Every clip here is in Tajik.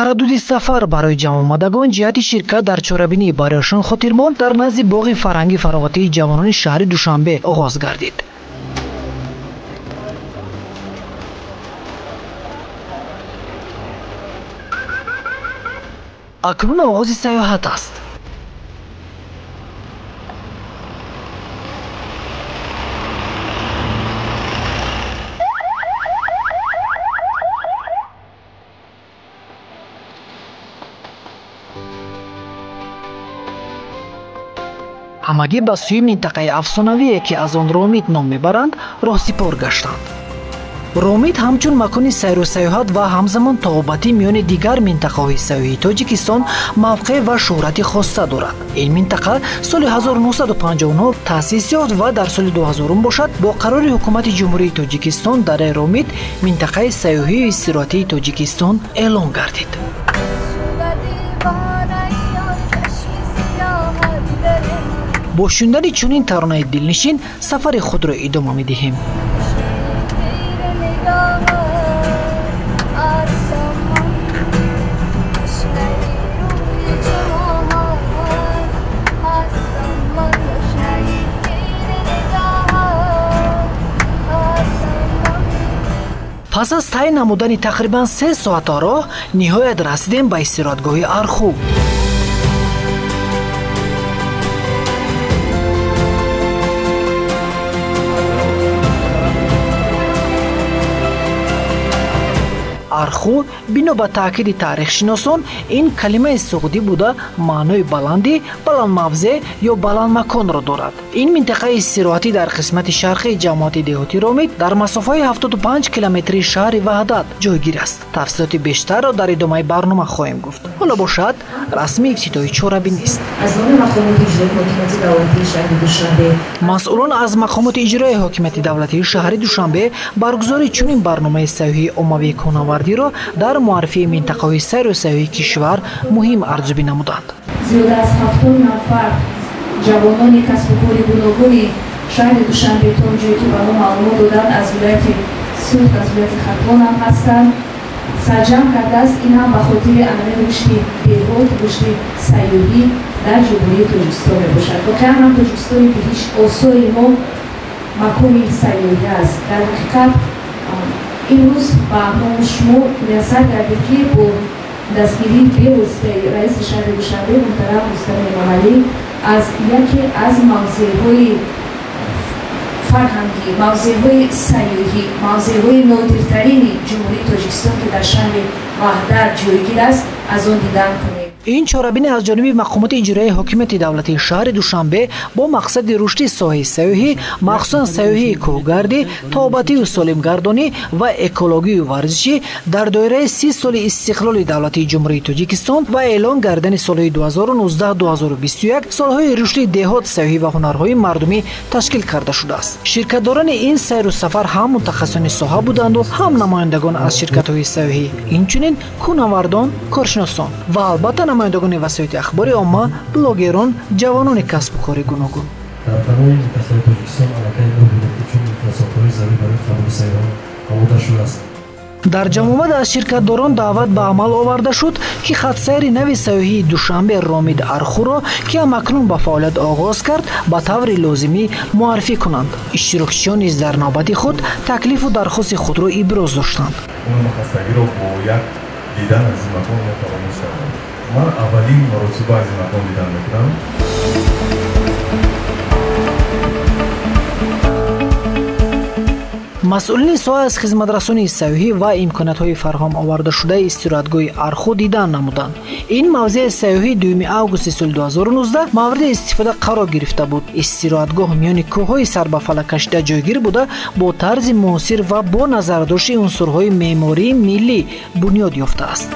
тараддуди сафар барои ҷамъомадагон ҷиҳати ширкат дар чорабинии Барёшон Хотирмон дар назди боғи фарҳанги фароватии ҷавонони шаҳри Душанбе оғоз гардид. акнун оғози сайёҳат аст. ҳамагӣ ба сӯи минтақаи афсонавие ки аз он Ромид ном мебаранд роҳсипор гаштанд. Ромид ҳамчун макони сайру сайёҳат ва ҳамзамон табобатӣ миёни дигар минтақаҳои сайёҳии Тоҷикистон мавқеъ ва шӯҳрати хоса дорад. Ин минтақа соли 1959 таъсис ёфт ва дар соли 2000 бошад бо қарори ҳукумати ҷумҳурии Тоҷикистон дар Ромид минтақаи сайёҳии истироҳатии Тоҷикистон эълон гардид. бо шундани чунин таронаи дилнишин сафари худро идома медиҳем. пас аз тай намудани тақрибан 3 соата роҳ ниҳоят расидем ба истироҳатгоҳи Арху. арху бино ба таъкиди таърихшиносон ин калимаи суғдӣ буда маънои баландӣ, баландмавзеъ ё баландмаконро дорад. ин минтақаи истироҳатӣ дар қисмати шарқии ҷамоати деҳотии Ромид дар масофаи 75 километри шаҳри Ваҳдат ҷойгир аст. тафсилоти бештарро дар идомаи барнома хоҳем гуфт. ҳоло бошад расми ибтидои чорабин нест. масъулон аз мақомоти иҷроии ҳокимияти давлатии шаҳри Душанбе баргузори чунин барномаи сайёҳии оммавии кӯҳнавардиро дар муаррифии минтақаҳои сайру сайёҳии кишвар муҳим арзёбӣ намуданд. зиёда аз 70 нафар ҷавонони касбу кори гуногуни шаҳри Душанбе то ҷое ки ба мо маълумот доданд аз вилояти Сурх, аз вилояти Хатлон ҳам ҳастанд. сарҷам кардааст ин ҳам ба хотири анъанаи рушди деҳот, рушди сайёҳӣ дар ҷумҳурии Тоҷикистон мебошад. воқеан ҳам Тоҷикистони ҳеҷ осори мо макони сайёҳӣ аст. дар ҳақиқат имрӯз ба ҳамои шумо муяссар гардид ки бо дастгирии бевоситаи раиси шаҳри Душанбе муҳтарам Рустами Эмомалӣ аз яке аз мавзеъҳои фарҳангӣ, мавзеъҳои сайёҳӣ, мавзеъҳои нодиртарини ҷумҳурии Тоҷикистон ки дар шаҳри Ваҳдат ҷойгир аст аз он дидан кунем. ин чорабини аз ҷониби мақомоти иҷроии ҳокимияти давлатии шаҳри Душанбе бо мақсади рушди соҳаи сайёҳӣ, махсусан сайёҳии кӯҳгардӣ, табобатию солимгардонӣ ва экологию варзишӣ дар доираи 30 соли истиқлоли давлатии ҷумҳурии Тоҷикистон ва эълон гардани солҳои 2019-2021 солҳои рушди деҳот, сайёҳӣ ва ҳунарҳои мардумӣ ташкил карда шудааст. ширкатдорони ин сайру сафар ҳам мутахассисони соҳа буданду ҳам намояндагон аз ширкатҳои сайёҳӣ, инчунин кӯҳнавардон, коршиносон ва албатта намояндагони васоити ахбори омма, блогерон, ҷавонони касбу кори гуногун. дар барои минтақаи Тоҷикистон аллакай нобинати чун инфраструктураи зарурӣ барои қабули сайёҳон омода шудааст. дар ҷамъомад аз ширкатдорон даъват ба амал оварда шуд ки хатсайри нави сайёҳии Душанбе Ромид Архуро ки ҳамакнун ба фаъолият оғоз кард ба таври лозимӣ муаррифӣ кунанд. иштирокчиён низ дар навбати худ таклифу дархости худро иброз доштанд. хастагиро бо як дидан аз ин макон фаромӯш кардам. ман аввалин маротиба аз ин макон дидан мекунам. масъулини соҳа аз хизматрасонии сайёҳӣ ва имкониятҳои фарҳом овардашудаи истироҳатгоҳи Арху дидан намуданд. ин мавзеъи сайёҳӣ 2 августи соли 2019 мавриди истифода қарор гирифта буд. истироҳатгоҳ миёни кӯҳҳои сарбафалак кашида ҷойгир буда бо тарзи муосир ва бо назардошти унсурҳои меъмории миллӣ бунёд ёфтааст.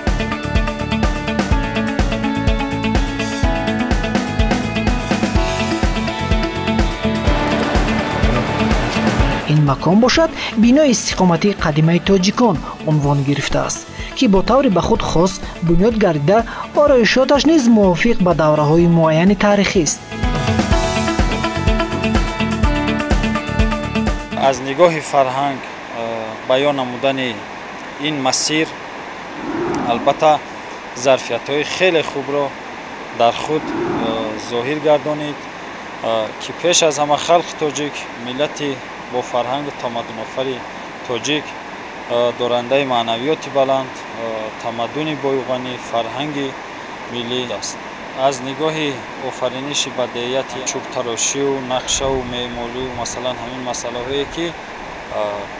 ин макон бошад бинои истиқоматии қадимаи тоҷикон унвон гирифтааст ки бо таври ба худ хос бунёд гардида ороишоташ низ мувофиқ ба давраҳои муайяни таърихист. аз нигоҳи фарҳанг баён намудани ин масир албатта ظرفیت‌های خیلی خوب را در خود ظاهر گردانید که پیش از همه خلق تاجیک ملتی با فرهنگ و تمدن آفر تاجیک دارنده معنویات بلند، تمدن بایغانی، فرهنگ ملی است. از نگاه آفرینش بدیعیت چوب تراشی و نقشه و معماری و مثلا همین مسئله هایی که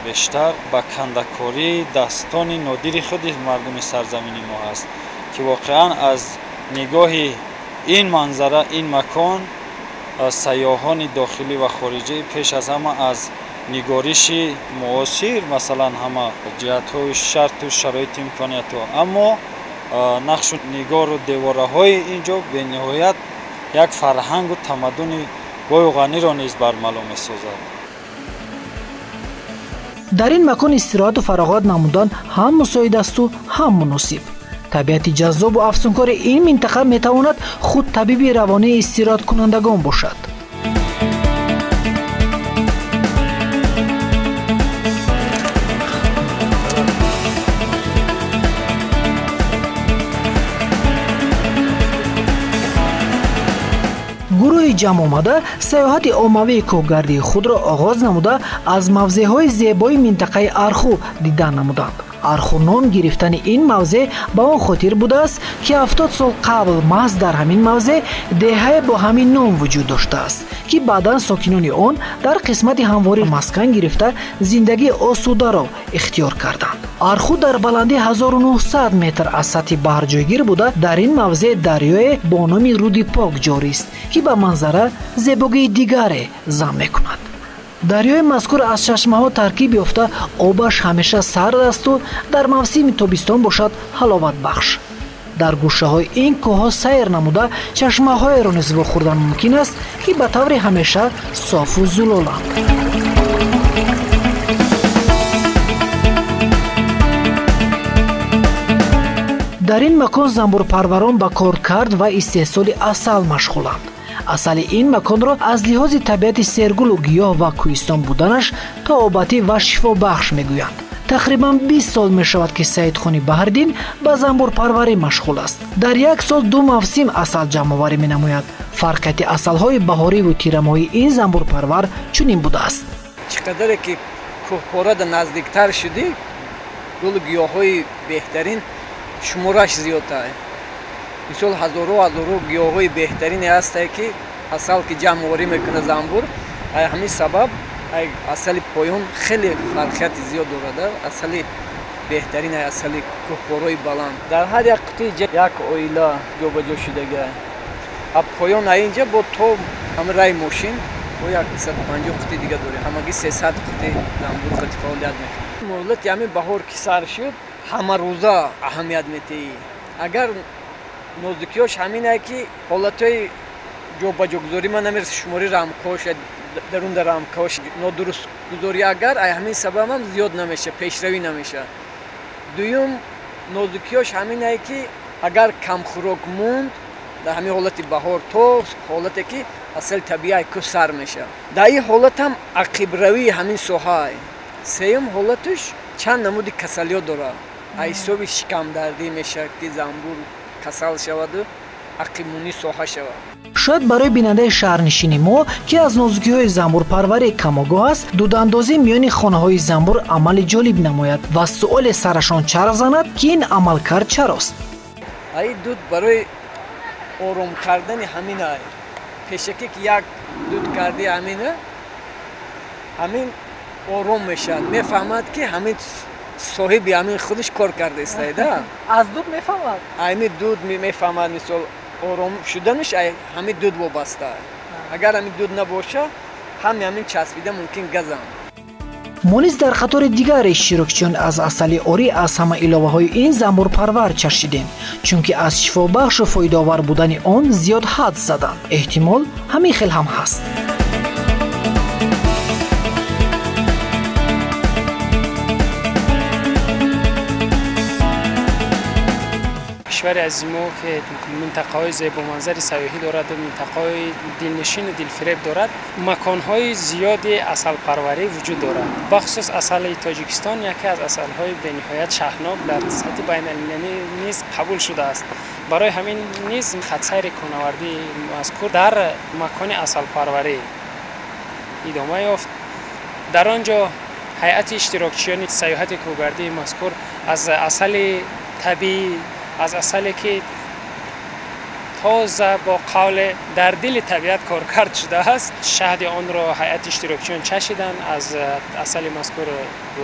بیشتر با کندکاری دستان نادر خود مردم سرزمین ما هست که واقعا از نگاه این منظره این مکان سیاحان داخلی و خارجی پیش از همه از نگارش معاصر مثلا همه جهت های شرط و شرایط امکانیت ها، اما نقش و نگار و دیواره های اینجا به نهایت یک فرهنگ و تمدن بایغانی را نیز برملا می سازد. در این مکان استراحت و فراغت نمودن هم مساعد است و هم مناسب. طبیعت جذاب و افسونکار این منطقه می تواند خود طبیب روانی استراحت کنندگان باشد. گروه جمع آمده سیاحت عمومی کوهگردی خود را آغاز نموده از موضع‌های زیبای منطقه ارخو دیدن نمودند. ارخو نام گرفتن این موضع با آن خاطر بوده است که 70 سال قبل محض در همین موضع دهه با همین نام وجود داشته است که بعدا ساکنان آن در قسمت همواری مسکن گرفته زندگی آسوده را اختیار کردند. ارخو در بلندی 1900 متر از سطح بحر جایگیر بوده. در این موضع دریای با نام رود پاک جاری است که به منظره زیبایی دیگر ضم می‌کند. دریای مذکور از چشمه ها ترکیب یافته، آبش همیشه سرد است و در موسم تابستان باشد حلاوت بخش. در گوشه های این کوه ها سیر نموده چشمه های را نیز خوردن ممکن است که به طور همیشه صاف و زلالند. در این مکان زنبور پروران به کار کرد و استحصال عسل مشغولند. اصل این مکان را از لحاظ طبیعت سرگل و گیاه و کوهستان بودنش تعابتی و شفا بخش میگویند. تقریبا 20 سال می شود که سیدخانی بهردین به زنبور پروری مشغول است. در یک سال 2 موسم عسل جمع آوری می نماید. فرقیت عسل های بهاری و تیرماهی این زنبور پرور چنین بوده است. چقدر که کوهپاره نزدیکتر شدی گل و گیاه های بهترین شمارش زیادتر. مثال هزارو گیاهای بهترین هست که عسل که جمع آوری میکنه زنبور. همین سبب عسل پایان خیلی فرقیت زیاد دارد. عسل بهترین عسل کوهپاره‌ی بلند. در هر یک قطعه یک اویلا جابجا شدگی. اب پایان اینجا با تو هم رای ماشین و یک 150 قطعه دیگه داریم. همگی 300 قطعه زنبور خود فعالیت میکنه. مولت یعنی بهار که سر شد همه روزه اهمیت میده. اگر نزدیکیش همینه که حالتهای جابجا گذاری من نمیرسه شماری رمکاش درون در رمکاش نادرست گذاری اگر همین سبب هم زیاد نمیشه پیشروی نمیشه. دوم نزدیکیش همینه که اگر کم خوراک موند در همین حالت بهار تو حالتی که اصل طبیعی که سر میشه. در این حالت هم عقب روی همین سوهای. سوم حالتش چند نمودی کسلیات داره. حسابی شکم دردی میشه که زنبور کسل شود و عقیمونی سوها شود. شاید برای بیننده شهرنشین ما که از نازکی های زنبور پروری کماگاه است دوداندازی میان خانه های زنبور عمل جالب نماید و سؤال سرشان چرخ زند که این عمل کرد چراست. این دود برای آرام کردن همین است. پیشکی که یک دود کردی همینه همین آرام میشد میفهمد که همین صاحبی همین خودش کار کرده است. از دود میفهمد؟ همین دود میفهمد مثال آرام شدنش همین دود وابسته. اگر همین دود نباشه همین چسبیده ممکن گزم. ما نیز در خطر دیگر اشتراکچیان از عسل آری از همه علاوه های این زنبور پرور چشیدیم چون که از شفا بخش و فایده آور بودن آن زیاد حد زدند. احتمال همین خیلی هم هست. کشور عظیم که منطقه‌های زیبا منظر سیاحی دارد و منطقه‌های دلنشین و دلفریب دارد، مکان‌های زیادی عسل پروری وجود دارد. بخصوص عسل تاجیکستان یکی از عسل‌های به‌نهایت شهرناک در سطح بین‌المللی نیز قبول شده است. برای همین نیز خطسیر کوهنوردی مذکور در مکان عسل پروری ادامه یافت. در آنجا هیئت اشتراکچیان سیاحت کوهگردی مذکور از عسل طبیعی، از عسلی که تازه با قول در دل طبیعت کارکرد شده است، شهد آن را هیئت اشتراکچیان چشیدن، از عسل مذکور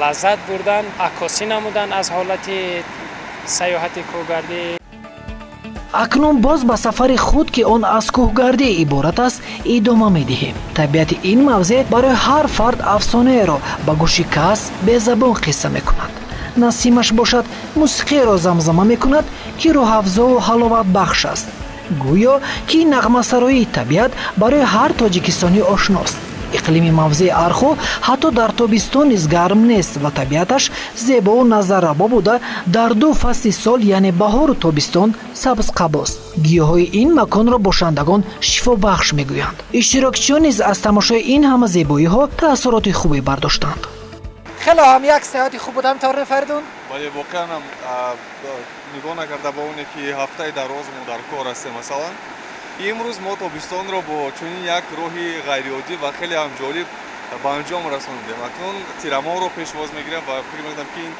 لذت بردن، عکاسی نمودن از حالت سیاحت کوهگردی. اکنون باز به سفر خود که آن از کوهگردی عبارت است ادامه می‌دهیم. طبیعت این موضوع برای هر فرد افسانه را به گوش کس به زبان قصه می‌کند. نسیمش باشد موسیقی را زمزمه می‌کند که روح‌افزا و حلاوت بخش است. گویا که نغمه سرایی طبیعت برای هر تاجیکستانی آشناست. اقلیم موضع ارخو حتی در تابستان نیز گرم نیست و طبیعتش زیبا و نظرربا بوده در دو فصل سال یعنی بهار و تابستان سبز قباست. گیاهای این مکان را باشندگان شفا بخش میگویند. اشتراکچیان نیز از تماشای این همه زیبایی ها تأثیرات خوبی برداشتند. خیلی هم یک سیاحت خوب بودم تاره فریدون. ولی واقعا هم نگاه نکرده با اونه که هفته دراز ما در کار هستیم. مثلا امروز ما تابستان را با چنین یک راهی غیرعادی و خیلی هم جالب به انجام رساندیم. اکنون تیرما رو پیشواز میگیرم و فکر میکنم که این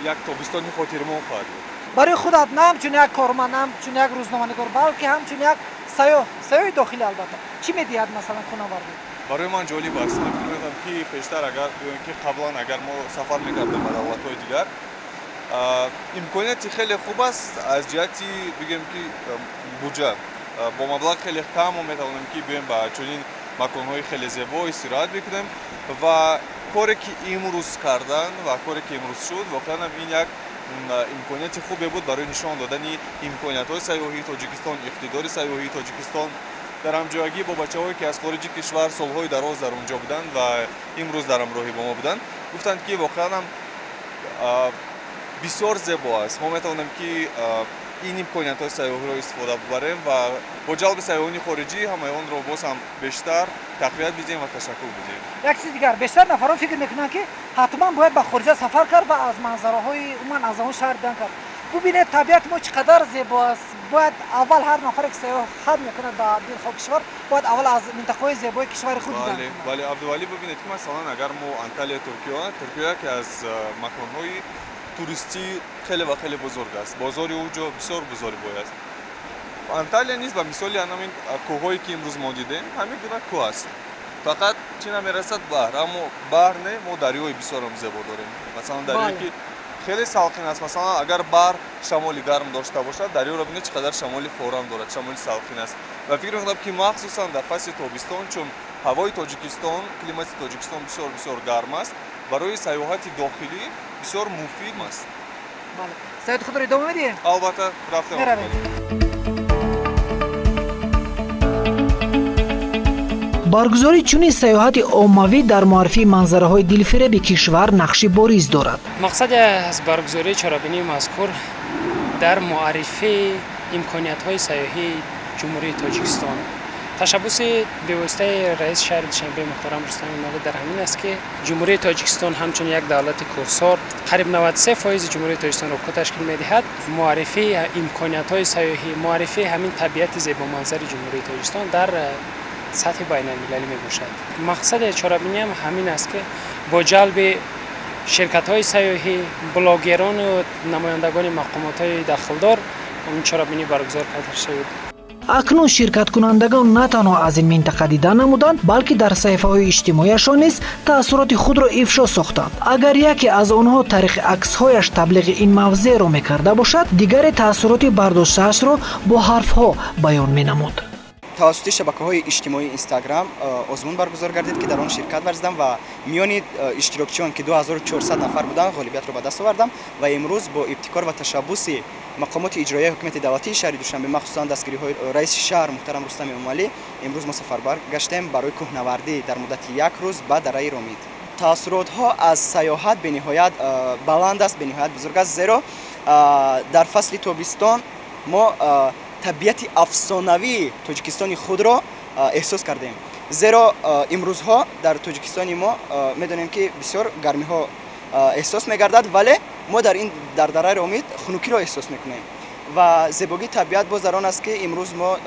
یک تابستان خاطرمان خواهد بود. برای خودت نه همچون یک کارمند، نه همچون یک روزنامه‌نگار، بلکه همچون یک سیاح داخلی. البته چی میدهد مثلا کوهنوردی؟ برای من جالب است. من فکر میکنم که پیشتر اگر که قبلا اگر ما سفر میکردیم به دولت‌های دیگر امکانیتی خیلی خوب است از جهتی بگیم که بودجه با مبلغ خیلی کم ما میتوانیم که بیایم به چنین مکان‌های خیلی زیبا استراحت بکنیم و کاری که امروز کردن و کاری که امروز شد واقعا این یک امکانیت خوبی بود برای نشان دادن امکانیت‌های سیاحی تاجیکستان، اقتدار سیاحی تاجیکستان در همجایگی با بچه‌هایی که از خارج کشور سال‌های دراز در اونجا بودند و امروز در همراهی با ما بودند گفتند که واقعا هم بسیار زیبا است. ما میتوانیم که این امکانیت‌های سیاحی را استفاده ببریم و با جلب سیاحان خارجی همایان را باز هم بیشتر تقویت بدیم و تشکر بدیم. یک چیز دیگر، بیشتر نفران فکر میکنن که حتما باید به خارج سفر کرد و از منظره‌های عموما از اون شهر دیدن کرد. ببینید طبیعت ما چقدر زیبا است. باید اول هر نفر که سیاحت میکنه به دل خاک کشور باید اول از منطقه‌های زیبای کشور خود دیدن کنه. بله عبدالولی ببینید که مثلا اگر ما انتالیا ترکیه که از مکان‌های توریستی خیلی و خیلی بزرگ است. بازار اونجا بسیار بزرگ است. انتالیا نیز به مثال همین کوه‌هایی که امروز ما دیدیم همین گونه کوه است. فقط چی نمیرسد بحر، اما بحر نه ما دریای بسیار هم زیبا داریم. مثلا دریایی که خیلی سالخین است. مثلا اگر بحر شمال گرم داشته باشد دریا را ببینید چقدر شمال فوران دارد، شمال سالخین است. و فکر می‌کنم که مخصوصا در فصل تابستان چون هوای تاجیکستان، کلیمات تاجیکستان بسیار گرم است، برای سیاحت داخلی بسیار مفید است. بله. سیاحت خود را ادامه میدید؟ البته رفتم. برگزاری چنین سیاحت عمومی در معرفی منظره‌های دلفریب کشور نقشی بارز دارد. مقصد از برگزاری چرابینی مذکور در معرفی امکانیت‌های سیاحی جمهوری تاجیکستان. تشبث به واسطه رئیس شهر دوشنبه محترم رستم مالی در همین است که جمهوری تاجیکستان همچون یک دولت کوهسار قریب 93% جمهوری تاجیکستان را تشکیل می‌دهد. معرفی امکانیت‌های سیاحی، معرفی همین طبیعت زیبا منظر جمهوری تاجیکستان در سطح بین‌المللی می‌باشد. مقصد چرابینی هم همین است که با جلب شرکت‌های سیاحی، بلاگران و نمایندگان مقامات‌های دخلدار این چرابینی برگزار کرده شود. اکنون شرکت کنندگان نه تنها از این منطقه دیدن نمودند بلکه در صفحه‌های اجتماعیشان نیز تأثیرات خود را افشا ساختند. اگر یکی از آنها طریق عکس‌هایش تبلیغ این موضوع را می‌کرده باشد دیگر تأثیرات برداشته‌اش را با حرف‌ها بیان می‌نمود. توسط شبکه‌های اجتماعی اینستاگرام آزمون برگزار گردید که در آن شرکت ورزیدم و میان اشتراکچیان که 2400 نفر بودند غالبیت را به دست آوردم و امروز با ابتکار و تشبث مقامات اجرایی حکومت دولتی شهر دوشنبه مخصوصا دستگیری‌های رئیس شهر محترم رستم مالی امروز ما سفربر گشتیم برای کوهنوردی در مدت یک روز به دره رامید. تأثیرات‌ها از سیاحت به نهایت بلند است، به نهایت بزرگ است، زیرا در فصل تابستان ما طبیعت افسانوی تاجیکستان خود را احساس کردیم. زیرا امروزها در تاجیکستان ما میدونیم که بسیار گرمی ها احساس میگردد، ولی ما در دره امید خنکی را احساس میکنیم و زیبایی طبیعت باز در آن است که امروز ما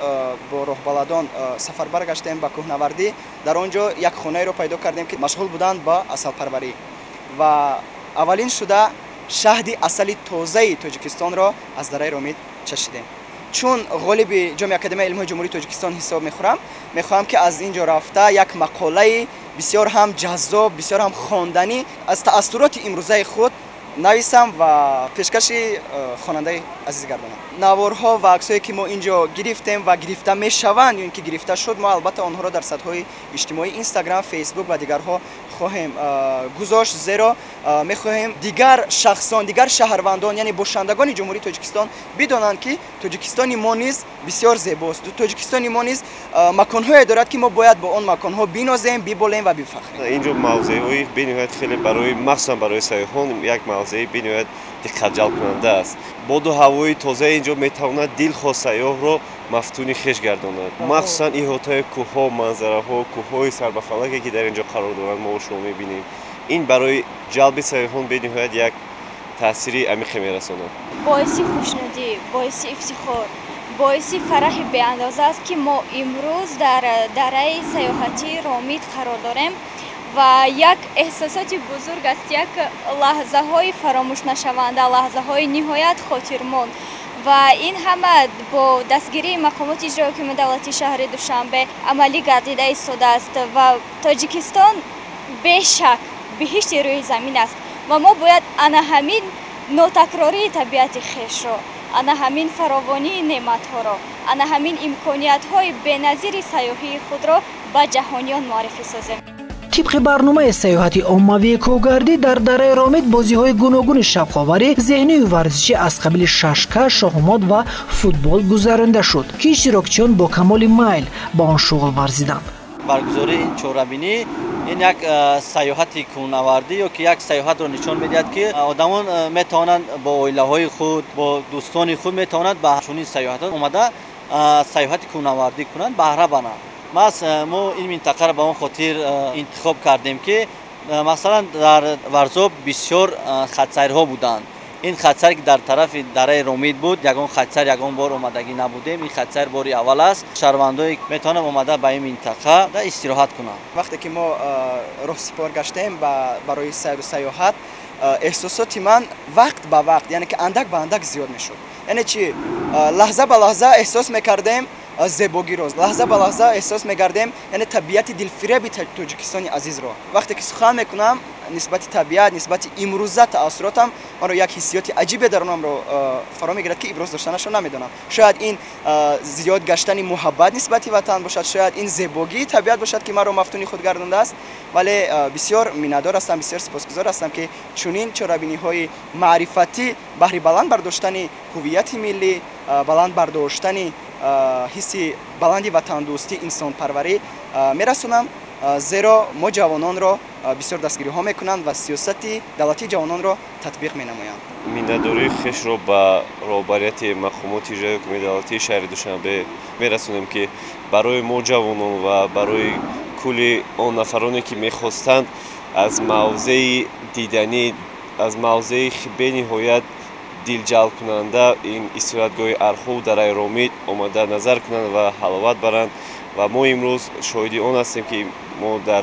با راهبلدان سفر برگشتیم به کوهنوردی. در آنجا یک خانه را پیدا کردیم که مشغول بودند با عسل پروری و اولین شده شهد عسل تازه تاجیکستان را از دره امید چشیدیم. چون غالب جامعه اکادمی علم جمهوری تاجیکستان حساب میخواهم که از اینجا رفته یک مقاله بسیار هم جذاب، بسیار هم خواندنی از تأثیرات امروزه خود نویسم و پیشکش خواننده عزیز گردانم. نوارها و عکسایی که ما اینجا گرفتیم و گرفته میشوند یا اینکه گرفته شد، ما البته آنها را در سطح‌های اجتماعی اینستاگرام، فیسبوک و دیگرها خواهیم گذاشت، زیرا میخواهیم دیگر شخصان، دیگر شهروندان یعنی باشندگان جمهوری تاجیکستان بدانند که تاجیکستان ما نیز بسیار زیباست. تاجیکستان ما نیز مکان‌هایی دارد که ما باید با آن مکان‌ها بینازیم، ببالیم و بفخریم. اینجا موضعی بنهایت خیلی برای مخصوصا برای سیاحان یک موضعی بنهایت دقت جلب کننده است. باد و هوای تازه اینجا میتواند دلخواه سیاح را مفتون خویش گرداند. مخصوصا احاطه کوه‌ها، منظره‌ها، کوه‌های سربفلکی که در اینجا قرار دارند ما شما می‌بینیم. این برای جلب سیاحان بنهایت یک تأثیری عمیق میرساند. باعث خوشنودی، باعث افتخار، باعث فرح بی‌اندازه است که ما امروز در دره سیاحتی رامید قرار داریم و یک احساسات بزرگ است، یک لحظه های فراموش نشونده، لحظه های نهایت خاطرماند و این همه با دستگیری مقامات اجرایی حکومت دولتی شهر دوشنبه عملی گردیده ایستاده است و تاجیکستان بیشک بهشت روی زمین است و ما باید آن همین نوتکراری طبیعت خویش را، آن همین فراوانی نعمت ها را، آن همین امکانیت های بی‌نظیر سیاحی خود را به جهانیان معرفی سازیم. طبق برنامه سیاحتی عمومی کوهگردی در دره رامید بازی‌های گوناگون شب‌خواری، ذهنی و ورزشی از قبیل شاشکش، شاهمات و فوتبال گذرانده شد که اشتراکچیان با کمال میل با آن شغل ورزیدند. برگزاری این چهاربینی این یک سیاحت کوهنوردی یا که یک سیاحت را نشان می‌دهد که آدمان میتوانند با عائله‌های خود، با دوستان خود میتوانند به چنین سیاحت‌ها اومده سیاحت کوهنوردی کنند، بهره برند. ما این منطقه را به اون خاطر انتخاب کردیم که مثلا در ورزاب بسیار خطسیرها بودند. این خطسیر که در طرف دره رامید بود، یگان خطسیر یگان بار اومدگی نبودیم. این خطسیر باری اول است. شهروندایی میتونن اومده به این منطقه در استراحت کنند. وقتی که ما راه سپار گشتیم برای سیر و سیاحت، احساسات من وقت به وقت یعنی که اندک به اندک زیاد میشد. یعنی چی؟ لحظه به لحظه احساس میکردیم زیبایی روز، لحظه به لحظه احساس می‌کردیم یعنی طبیعت دلفریب تاجیکستان عزیز را. وقتی که سخن میکنم نسبت طبیعت، نسبت امروزه تأثیراتم من رو یک حسیات عجیبی در اونم رو فرا میگیرد که ابراز داشتنش رو نمیدونم. شاید این زیاد گشتن محبت نسبت وطن باشد، شاید این زیبایی طبیعت باشد که من رو مفتون خود گردانده است، ولی بسیار مینه‌دار هستم، بسیار سپاسگزار هستم که چنین چهاربینی‌های معرفتی بهر بلند برداشتن هویت ملی، بلند برداشتن حس بلندی وطن دوستی، انسان پروری میرسونم، زیرا ما جوانان را بسیار دستگیری ها میکنند و سیاست دولتی جوانان را تطبیق مینمایند. مینداری خش را به رهبریت مقامات اجرایی حکومت دولتی شهر دوشنبه میرسونیم که برای ما جوانان و برای کل آن نفرانی که میخواستند از موضع دیدنی، از موضع بینهایت دلجلب کننده این استراحتگاه ارخو در رامید آمده نظر کنند و حلاوت برند و ما امروز شاهدی آن هستیم که ما در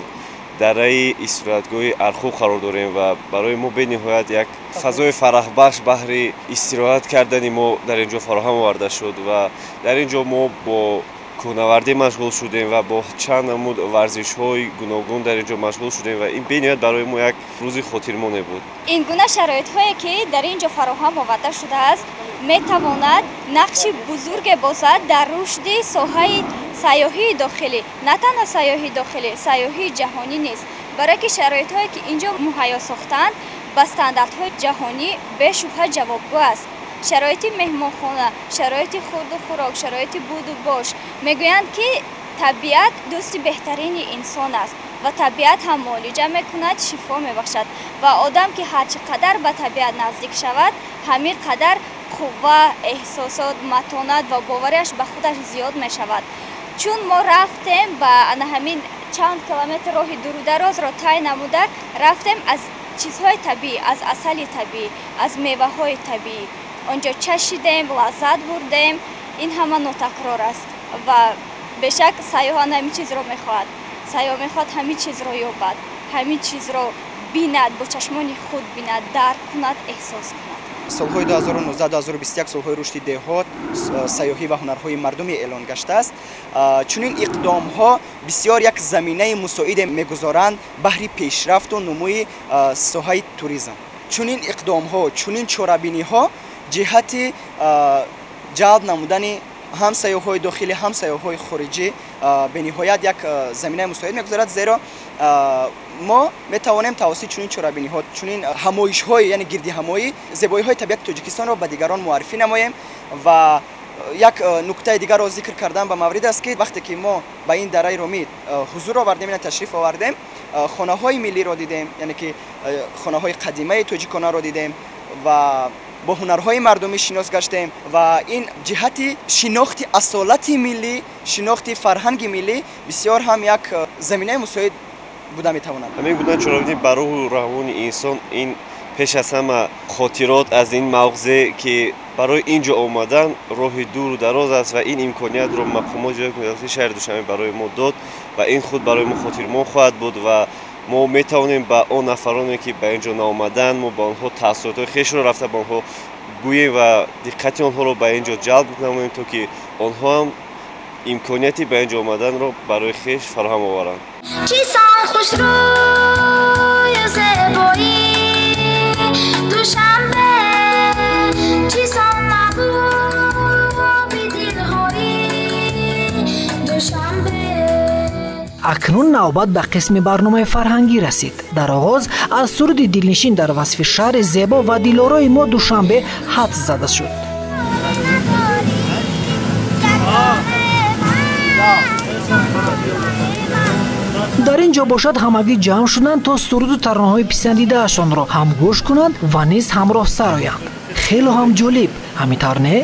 دره استراحتگاه ارخو قرار داریم و برای ما به نهایت یک فضای فرح بخش بهر استراحت کردن ما در اینجا فراهم آورده شد و در اینجا ما با کوهنوردی مشغول شدیم و با چند نمود ورزش‌های گوناگون در اینجا مشغول شدیم و این بنیاد برای ما یک روز خاطرمانه بود. این گونه شرایط‌هایی که در اینجا فراهم آورده شده است می‌تواند نقش بزرگ باشد در رشد ساحه سیاحی داخلی، نه تنها سیاحی داخلی، سیاحی جهانی نیست، برای که شرایط‌هایی که اینجا مهیا ساختند با استانداردهای جهانی به شبهه جوابگو است. شرایط مهمانخانه، شرایط خورد و خوراک، شرایط بود و باش میگویند که طبیعت دوست بهترین انسان است و طبیعت هم معالجه میکند، شفا میبخشد و آدم که هر چقدر به طبیعت نزدیک شود همین قدر қувва, эҳсосот, матонат ва боварияш ба худаш зиёд мешавад. чун мо рафтем ба ана ҳамин чанд километр роҳи дурударозро тай намуда рафтем аз чизҳои табиӣ, аз асали табиӣ, аз меваҳои табиӣ. онҷо чашидем, лаззат бурдем. ин ҳама нотакрор аст ва бешак сайёҳон ҳамин чизро мехоҳад. сайёҳ мехоҳад ҳамин чизро ёбад, ҳамин чизро бинад, бо чашмони худ бинад, дарк кунад, эҳсос кунад. солҳои 2019-2021 солҳои рушди деҳот, сайёҳӣ ва ҳунарҳои мардумӣ эълон гаштааст. чунин иқдомҳо бисёр як заминаи мусоиде мегузоранд баҳри пешрафту нумӯи соҳаи туризм. чунин иқдомҳо, чунин чорабиниҳо ҷиҳати ҷалб намудани ҳам сайёҳои дохилӣ, ҳам сайёҳои хориҷӣ бениҳоят як заминаи мусоид мегузорад, зеро мо метавонем тавассути чунин чорабиниҳо, чунин ҳамоишҳои, яъне гирдиҳамоӣ зебоиҳои табиати Тоҷикистонро ба дигарон муаррифӣ намоем. ва як нуктаи дигарро зикр кардан ба маврид аст ки вақте ки мо ба ин дараи Ромид ҳузур овардем, яъне ташриф овардем, хонаҳои миллиро дидем, яъне ки хонаҳои қадимаи тоҷиконаро дидем ва бо ҳунарҳои мардумӣ шинос гаштем ва ин ҷиҳати шинохти асолати миллӣ, шинохти фарҳанги миллӣ бисёр ҳам як заминаи мусоид буда метавонад. ҳамин будан чорабинӣ ба рӯҳу равони инсон ин пеш аз ҳама хотирот аз ин мавзе ки барои ин ҷо омадан роҳи дуру дароз аст ва ин имкониятро мақомоти ҷои ҳукумати шаҳри Душанбе барои мо дод ва ин худ барои мо хотирмон хоҳад буд ва мо метавонем ба он нафароне ки ба ин ҷо наомадан, мо ба онҳо таъссуротҳои хешро рафта ба онҳо гӯем ва диққати онҳоро ба ин ҷо ҷалб намоем, то ки онҳо ҳам имконияти ба ин ҷо омаданро барои хеш фароҳам оваранд. чисон хушрӯю зебоӣ Душанбе, чисон маҳбуби дилҳоӣ Душанбе. акнун навбат ба қисми барномаи фарҳангӣ расид. дар оғоз аз суруди дилнишин дар васфи шаҳри зебо ва дилорои мо Душанбе ҳадс зада шуд. дар ин ҷо бошад ҳамагӣ ҷамъ шуданд то суруду таронаҳои писандидаашонро ҳам гӯш кунанд ва низ ҳамроҳ сароянд. хело ҳам ҷолиб, ҳамитар не?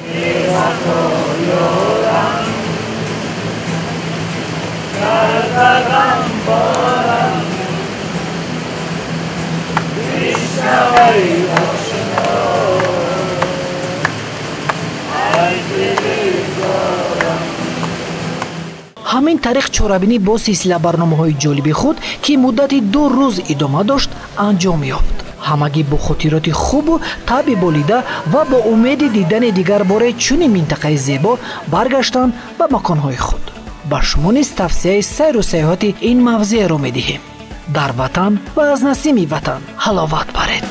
ҳамин тариқ чорабинӣ бо силсила барномаҳои ҷолиби худ ки муддати 2 рӯз идома дошт анҷом ёфт. ҳамагӣ бо хотироти хубу табъи болида ва бо умеди дидани дигарбораи чунин минтақаи зебо баргаштанд ба маконҳои худ. ба шумо низ тавсияи сайру сайёҳати ин мавзеъро медиҳем. дар ватан ва аз насими ватан ҳаловат баред.